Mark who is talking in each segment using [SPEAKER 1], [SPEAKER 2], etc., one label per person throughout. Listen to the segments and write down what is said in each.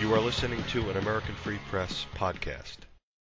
[SPEAKER 1] You are listening to an American Free Press podcast.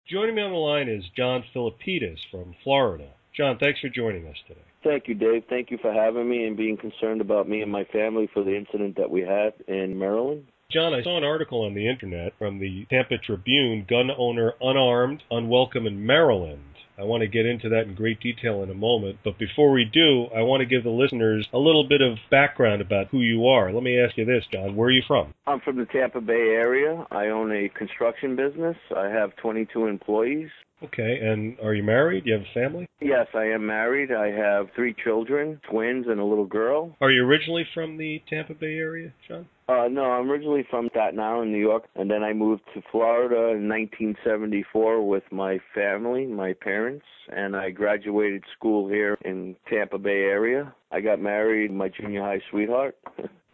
[SPEAKER 2] Joining me on the line is John Philippidis from Florida. John, thanks for joining us today.
[SPEAKER 3] Thank you, Dave. Thank you for having me and being concerned about me and my family for the incident that we had in Maryland.
[SPEAKER 2] John, I saw an article on the internet from the Tampa Tribune, gun owner unarmed, unwelcome in Maryland. I want to get into that in great detail in a moment, but before we do, I want to give the listeners a little bit of background about who you are. Let me ask you this, John. Where are you from?
[SPEAKER 3] I'm from the Tampa Bay area. I own a construction business. I have 22 employees.
[SPEAKER 2] Okay, and are you married? Do you have a family?
[SPEAKER 3] Yes, I am married. I have 3 children, twins and a little girl.
[SPEAKER 2] Are you originally from the Tampa Bay area, John?
[SPEAKER 3] No, I'm originally from Staten Island, New York, and then I moved to Florida in 1974 with my family, my parents, and I graduated school here in Tampa Bay area. I got married, my junior high sweetheart.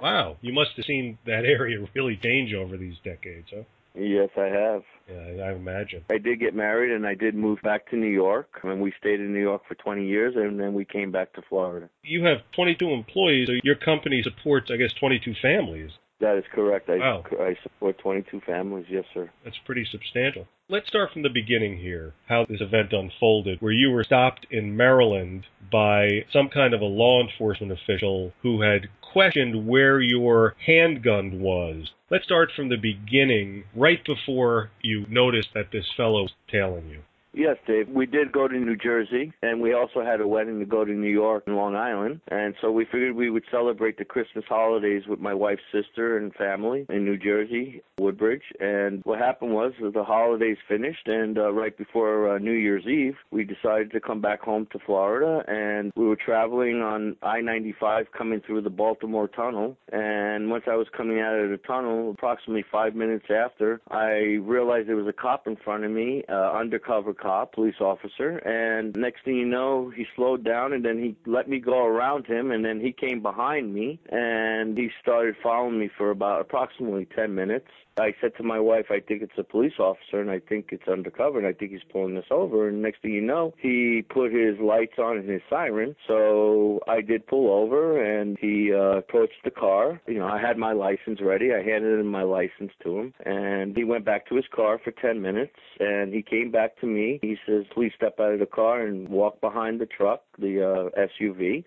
[SPEAKER 2] Wow, you must have seen that area really change over these decades, huh?
[SPEAKER 3] Yes, I have.
[SPEAKER 2] Yeah, I imagine.
[SPEAKER 3] I did get married, and I did move back to New York, and we stayed in New York for 20 years, and then we came back to Florida.
[SPEAKER 2] You have 22 employees, so your company supports, I guess, 22 families.
[SPEAKER 3] That is correct.
[SPEAKER 2] Wow.
[SPEAKER 3] I support 22 families, yes, sir.
[SPEAKER 2] That's pretty substantial. Let's start from the beginning here, how this event unfolded, where you were stopped in Maryland by some kind of a law enforcement official who had questioned where your handgun was. Let's start from the beginning, right before you noticed that this fellow was tailing you.
[SPEAKER 3] Yes, Dave. We did go to New Jersey, and we also had a wedding to go to New York and Long Island. And so we figured we would celebrate the Christmas holidays with my wife's sister and family in New Jersey, Woodbridge. And what happened was the holidays finished, and right before New Year's Eve, we decided to come back home to Florida. And we were traveling on I-95 coming through the Baltimore Tunnel. And once I was coming out of the tunnel, approximately 5 minutes after, I realized there was a cop in front of me, undercover cop, police officer, and next thing you know, he slowed down, and then he let me go around him, and then he came behind me, and he started following me for about approximately 10 minutes. I said to my wife, I think it's a police officer, and I think it's undercover, and I think he's pulling us over, and next thing you know, he put his lights on and his siren, so I did pull over, and he approached the car. You know, I had my license ready. I handed him my license to him, and he went back to his car for 10 minutes, and he came back to me. He says, please step out of the car and walk behind the truck, the SUV.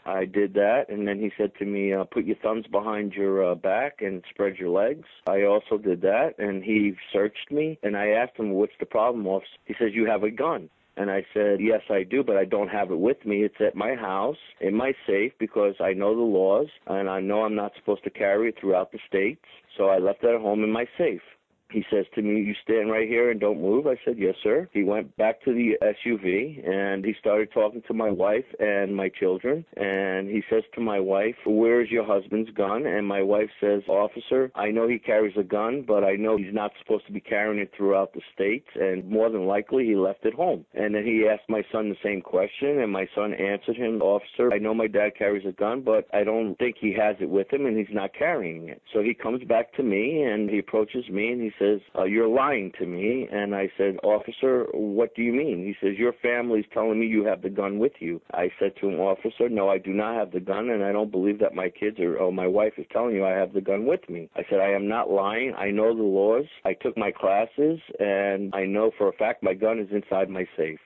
[SPEAKER 3] I did that, and then he said to me, put your thumbs behind your back and spread your legs. I also did that, and he searched me, and I asked him, what's the problem, officer? He says, you have a gun. And I said, yes, I do, but I don't have it with me. It's at my house, in my safe, because I know the laws, and I know I'm not supposed to carry it throughout the states, so I left it at home in my safe. He says to me, you stand right here and don't move. I said, yes, sir. He went back to the SUV, and he started talking to my wife and my children. And he says to my wife, where's your husband's gun? And my wife says, officer, I know he carries a gun, but I know he's not supposed to be carrying it throughout the states, and more than likely he left it home. And then he asked my son the same question, and my son answered him, officer, I know my dad carries a gun, but I don't think he has it with him, and he's not carrying it. So he comes back to me, and he approaches me, and he says, you're lying to me. And I said, officer, what do you mean? He says, your family's telling me you have the gun with you. I said to him, officer, no, I do not have the gun, and I don't believe that my kids or my wife is telling you I have the gun with me. I said, I am not lying. I know the laws. I took my classes, and I know for a fact my gun is inside my safe.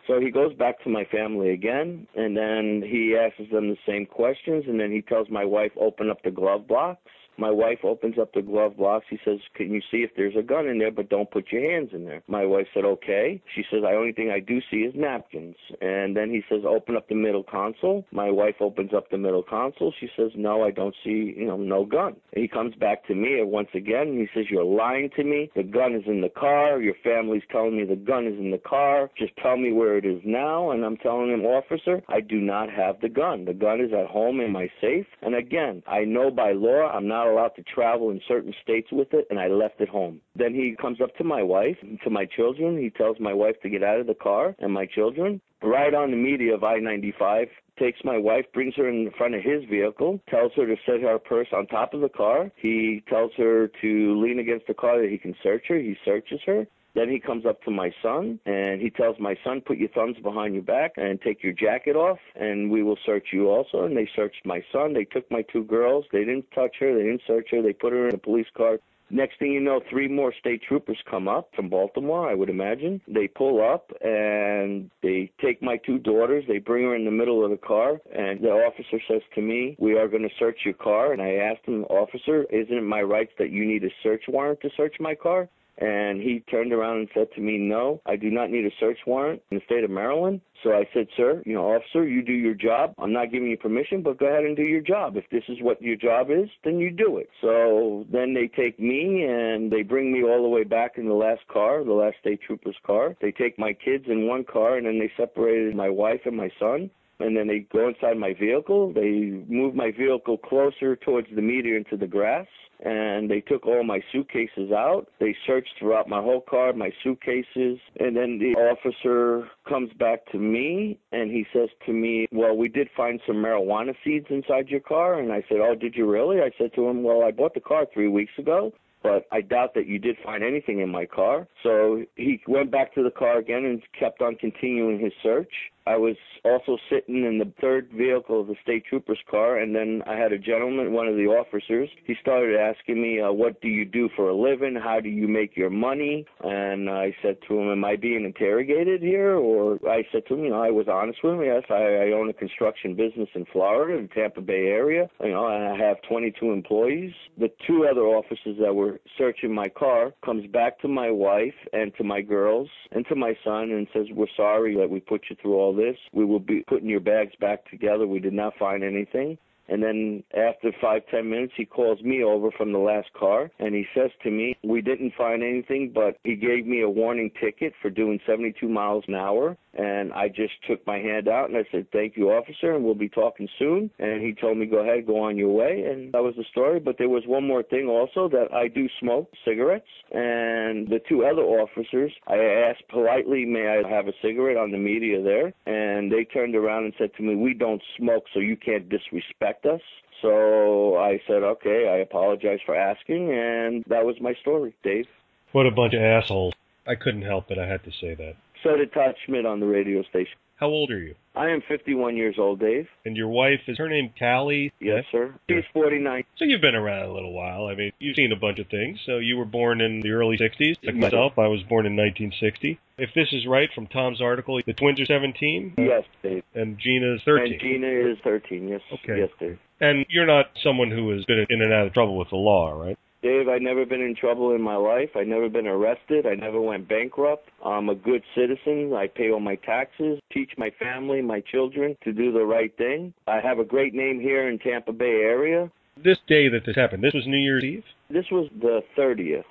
[SPEAKER 3] So he goes back to my family again, and then he asks them the same questions, and then he tells my wife, open up the glove box. My wife opens up the glove box. He says, can you see if there's a gun in there, but don't put your hands in there? My wife said, okay. She says, the only thing I do see is napkins. And then he says, open up the middle console. My wife opens up the middle console. She says, no, I don't see, no gun. And he comes back to me once again, and he says, you're lying to me. The gun is in the car. Your family's telling me the gun is in the car. Just tell me where it is now. And I'm telling him, officer, I do not have the gun. The gun is at home in my safe. And again, I know by law I'm not allowed to travel in certain states with it, and I left it home. Then he comes up to my wife, to my children. He tells my wife to get out of the car, and my children, right on the media of I-95, takes my wife, brings her in front of his vehicle, tells her to set her purse on top of the car. He tells her to lean against the car that he can search her. He searches her. Then he comes up to my son, and he tells my son, put your thumbs behind your back and take your jacket off, and we will search you also. And they searched my son. They took my two girls. They didn't touch her. They didn't search her. They put her in a police car. Next thing you know, 3 more state troopers come up from Baltimore, I would imagine. They pull up and they take my 2 daughters. They bring her in the middle of the car, and the officer says to me, "We are going to search your car." And I asked him, "Officer, isn't it my rights that you need a search warrant to search my car?" And he turned around and said to me, "No, I do not need a search warrant in the state of Maryland." So I said, "Sir, officer, you do your job. I'm not giving you permission, but go ahead and do your job. If this is what your job is, then you do it." So then they take me and they bring me all the way back in the last car, the last state trooper's car. They take my kids in one car, and then they separated my wife and my son. And then they go inside my vehicle. They move my vehicle closer towards the meter into the grass. And they took all my suitcases out. They searched throughout my whole car, my suitcases. And then the officer comes back to me, and he says to me, "Well, we did find some marijuana seeds inside your car." And I said, "Oh, did you really?" I said to him, "Well, I bought the car 3 weeks ago, but I doubt that you did find anything in my car." So he went back to the car again and kept on continuing his search. I was also sitting in the third vehicle of the state trooper's car, and then I had a gentleman, one of the officers. He started asking me, "What do you do for a living? How do you make your money?" And I said to him, "Am I being interrogated here?" Or I said to him, I was honest with him. Yes, I own a construction business in Florida, in Tampa Bay area. And I have 22 employees. The 2 other officers that were searching my car comes back to my wife and to my girls and to my son and says, "We're sorry that we put you through all this. We will be putting your bags back together. We did not find anything." And then after 5-10 minutes, he calls me over from the last car, and he says to me, "We didn't find anything, but he gave me a warning ticket for doing 72 miles an hour." And I just took my hand out, and I said, "Thank you, officer, and we'll be talking soon." And he told me, "Go ahead, go on your way." And that was the story. But there was one more thing also, that I do smoke cigarettes. And the 2 other officers, I asked politely, "May I have a cigarette?" on the media there. And they turned around and said to me, "We don't smoke, so you can't disrespect us." So I said, "Okay, I apologize for asking," and that was my story, Dave.
[SPEAKER 2] What a bunch of assholes. I couldn't help it. I had to say that.
[SPEAKER 3] So did Todd Schmidt on the radio station.
[SPEAKER 2] How old are you?
[SPEAKER 3] I am 51 years old, Dave.
[SPEAKER 2] And your wife, is her name Callie?
[SPEAKER 3] Yes, sir. She's 49.
[SPEAKER 2] So you've been around a little while. I mean, you've seen a bunch of things. So you were born in the early 60s. Like myself, I was born in 1960. If this is right from Tom's article, the twins are 17?
[SPEAKER 3] Yes, Dave.
[SPEAKER 2] And Gina's 13?
[SPEAKER 3] And Gina is 13, yes.
[SPEAKER 2] Okay.
[SPEAKER 3] Yes, Dave.
[SPEAKER 2] And you're not someone who has been in and out of trouble with the law, right?
[SPEAKER 3] Dave, I've never been in trouble in my life. I've never been arrested. I never went bankrupt. I'm a good citizen. I pay all my taxes, teach my family, my children to do the right thing. I have a great name here in Tampa Bay area.
[SPEAKER 2] This day that this happened, this was New Year's Eve?
[SPEAKER 3] This was the 30th.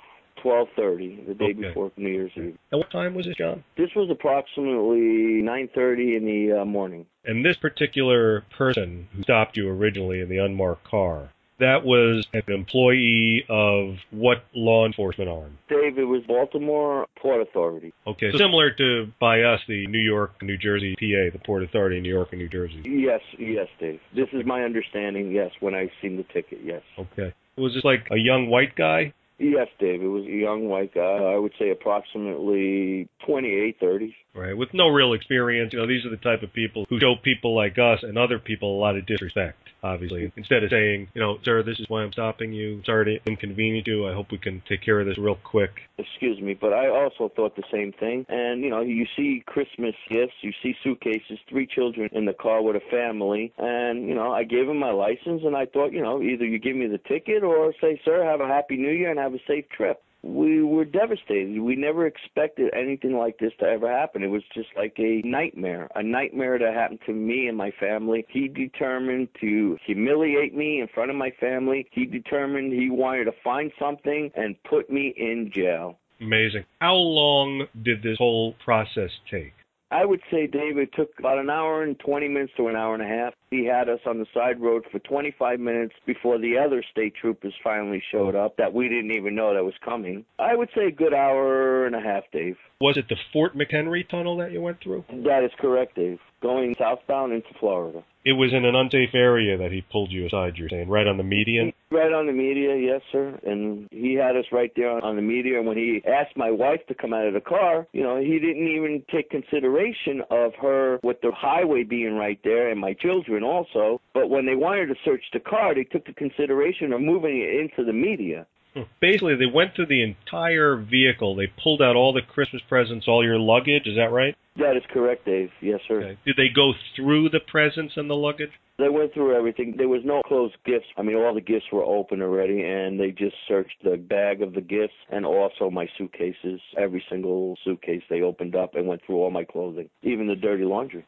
[SPEAKER 3] 12:30, the day before New Year's Eve.
[SPEAKER 2] And what time was this, John?
[SPEAKER 3] This was approximately 9:30 in the morning.
[SPEAKER 2] And this particular person who stopped you originally in the unmarked car, that was an employee of what law enforcement arm?
[SPEAKER 3] Dave, it was Baltimore Port Authority.
[SPEAKER 2] Okay, so similar to, by us, the New York, New Jersey, PA, the Port Authority in New York and New Jersey.
[SPEAKER 3] Yes, Dave. This is my understanding, yes, when I seen the ticket, yes.
[SPEAKER 2] Okay. Was this like a young white guy?
[SPEAKER 3] Yes, Dave. It was a young white guy. I would say approximately 28, 30.
[SPEAKER 2] Right, with no real experience. These are the type of people who show people like us and other people a lot of disrespect, obviously. Instead of saying, "Sir, this is why I'm stopping you. Sorry to inconvenience you. I hope we can take care of this real quick."
[SPEAKER 3] Excuse me, but I also thought the same thing. And, you see Christmas gifts, you see suitcases, 3 children in the car with a family. And, I gave him my license, and I thought, either you give me the ticket or say, "Sir, have a happy New Year and have a safe trip." We were devastated. We never expected anything like this to ever happen. It was just like a nightmare that happened to me and my family. He determined to humiliate me in front of my family. He determined he wanted to find something and put me in jail.
[SPEAKER 2] Amazing. How long did this whole process take?
[SPEAKER 3] I would say, Dave, it took about an hour and 20 minutes to an hour and a half. He had us on the side road for 25 minutes before the other state troopers finally showed up that we didn't even know that was coming. I would say a good hour and a half, Dave.
[SPEAKER 2] Was it the Fort McHenry tunnel that you went through?
[SPEAKER 3] That is correct, Dave. Going southbound into Florida.
[SPEAKER 2] It was in an unsafe area that he pulled you aside, you're saying, right on the median?
[SPEAKER 3] Right on the median, yes, sir. And he had us right there on the median. And when he asked my wife to come out of the car, he didn't even take consideration of her with the highway being right there and my children also. But when they wanted to search the car, they took the consideration of moving it into the median.
[SPEAKER 2] Basically, they went through the entire vehicle. They pulled out all the Christmas presents, all your luggage. Is that right?
[SPEAKER 3] That is correct, Dave. Yes, sir.
[SPEAKER 2] Okay. Did they go through the presents and the luggage?
[SPEAKER 3] They went through everything. There was no closed gifts. I mean, all the gifts were open already, and they just searched the bag of the gifts and also my suitcases. Every single suitcase they opened up and went through all my clothing, even the dirty laundry.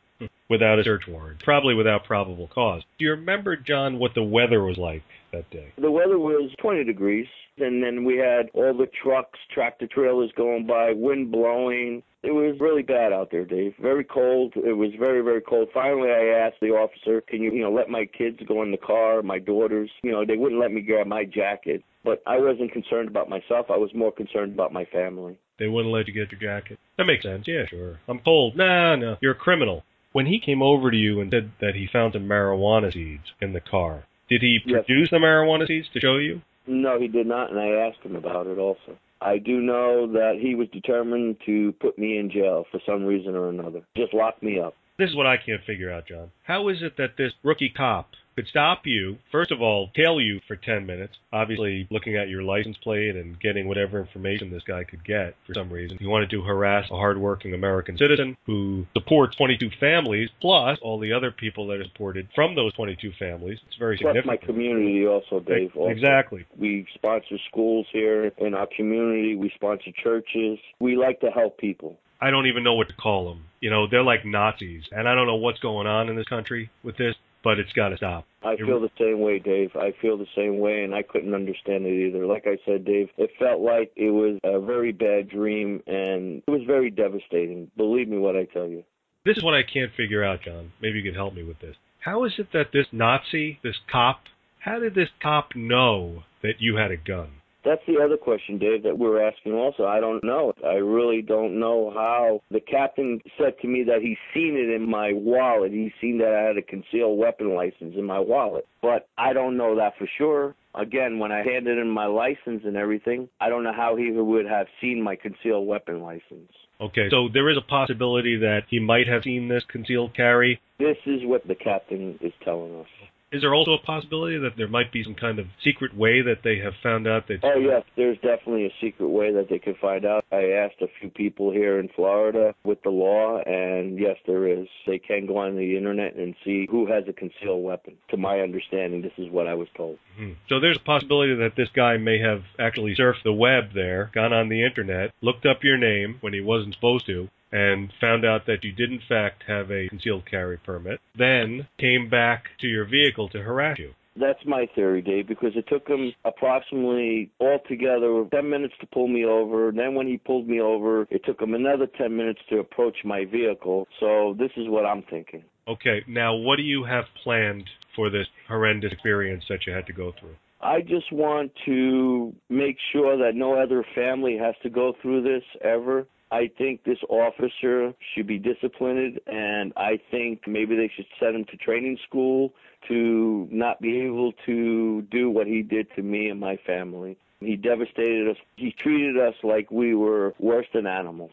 [SPEAKER 2] Without a search warrant. Probably without probable cause. Do you remember, John, what the weather was like that day?
[SPEAKER 3] The weather was 20 degrees, and then we had all the trucks, tractor trailers going by, wind blowing. It was really bad out there, Dave. Very cold. It was very, very cold. Finally, I asked the officer, can you let my kids go in the car, my daughters? They wouldn't let me grab my jacket. But I wasn't concerned about myself. I was more concerned about my family.
[SPEAKER 2] They wouldn't let you get your jacket. That makes sense. Yeah, sure. I'm cold. No. You're a criminal. When he came over to you and said that he found some marijuana seeds in the car, did he produce the marijuana seeds to show you?
[SPEAKER 3] No, he did not, and I asked him about it also. I do know that he was determined to put me in jail for some reason or another. Just lock me up.
[SPEAKER 2] This is what I can't figure out, John. How is it that this rookie cop could stop you, first of all, tail you for 10 minutes, obviously looking at your license plate and getting whatever information this guy could get for some reason. He wanted to harass a hardworking American citizen who supports 22 families, plus all the other people that are supported from those 22 families. It's very significant.
[SPEAKER 3] Plus my community also, Dave. Also.
[SPEAKER 2] Exactly.
[SPEAKER 3] We sponsor schools here in our community. We sponsor churches. We like to help people.
[SPEAKER 2] I don't even know what to call them. They're like Nazis, and I don't know what's going on in this country with this, but it's got to stop.
[SPEAKER 3] I feel the same way, Dave. I feel the same way, and I couldn't understand it either. Like I said, Dave, it felt like it was a very bad dream, and it was very devastating. Believe me when I tell you.
[SPEAKER 2] This is what I can't figure out, John. Maybe you could help me with this. How is it that this Nazi, this cop, how did this cop know that you had a gun?
[SPEAKER 3] That's the other question, Dave, that we're asking also. I don't know. I really don't know how. The captain said to me that he's seen it in my wallet. He's seen that I had a concealed weapon license in my wallet. But I don't know that for sure. Again, when I handed in my license and everything, I don't know how he would have seen my concealed weapon license.
[SPEAKER 2] Okay, so there is a possibility that he might have seen this concealed carry?
[SPEAKER 3] This is what the captain is telling us.
[SPEAKER 2] Is there also a possibility that there might be some kind of secret way that they have found out that...
[SPEAKER 3] Oh, yes, there's definitely a secret way that they can find out. I asked a few people here in Florida with the law, and yes, there is. They can go on the Internet and see who has a concealed weapon. To my understanding, this is what I was told.
[SPEAKER 2] Mm-hmm. So there's a possibility that this guy may have actually surfed the web there, gone on the Internet, looked up your name when he wasn't supposed to, and found out that you did in fact have a concealed carry permit, then came back to your vehicle to harass you.
[SPEAKER 3] That's my theory, Dave, because it took him approximately altogether 10 minutes to pull me over. Then when he pulled me over, it took him another 10 minutes to approach my vehicle. So this is what I'm thinking.
[SPEAKER 2] Okay, now what do you have planned for this horrendous experience that you had to go through?
[SPEAKER 3] I just want to make sure that no other family has to go through this ever. I think this officer should be disciplined, and I think maybe they should send him to training school to not be able to do what he did to me and my family. He devastated us. He treated us like we were worse than animals.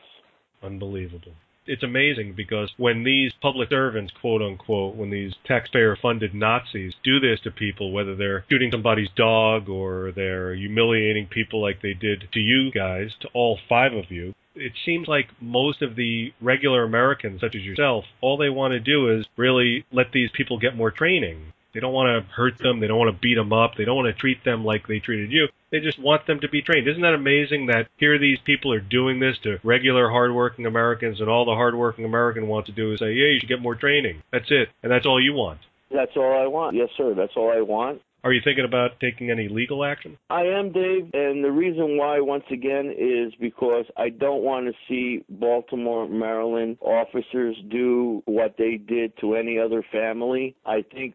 [SPEAKER 2] Unbelievable. It's amazing because when these public servants, quote unquote, when these taxpayer-funded Nazis do this to people, whether they're shooting somebody's dog or they're humiliating people like they did to you guys, to all five of you, it seems like most of the regular Americans, such as yourself, all they want to do is really let these people get more training. They don't want to hurt them. They don't want to beat them up. They don't want to treat them like they treated you. They just want them to be trained. Isn't that amazing that here these people are doing this to regular hardworking Americans, and all the hardworking American wants to do is say, yeah, you should get more training. That's it. And that's all you want.
[SPEAKER 3] That's all I want. Yes, sir. That's all I want.
[SPEAKER 2] Are you thinking about taking any legal action?
[SPEAKER 3] I am, Dave, and the reason why, once again, is because I don't want to see Baltimore, Maryland officers do what they did to any other family. I think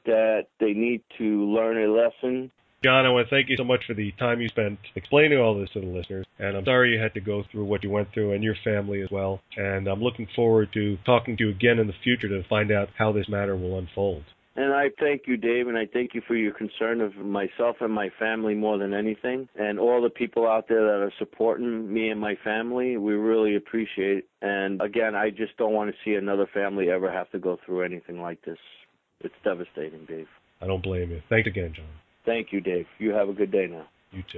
[SPEAKER 3] that they need to learn a lesson.
[SPEAKER 2] John, I want to thank you so much for the time you spent explaining all this to the listeners, and I'm sorry you had to go through what you went through and your family as well, and I'm looking forward to talking to you again in the future to find out how this matter will unfold.
[SPEAKER 3] And I thank you, Dave, and I thank you for your concern of myself and my family more than anything, and all the people out there that are supporting me and my family. We really appreciate it. And again, I just don't want to see another family ever have to go through anything like this. It's devastating, Dave.
[SPEAKER 2] I don't blame you. Thanks again, John.
[SPEAKER 3] Thank you, Dave. You have a good day now.
[SPEAKER 2] You too.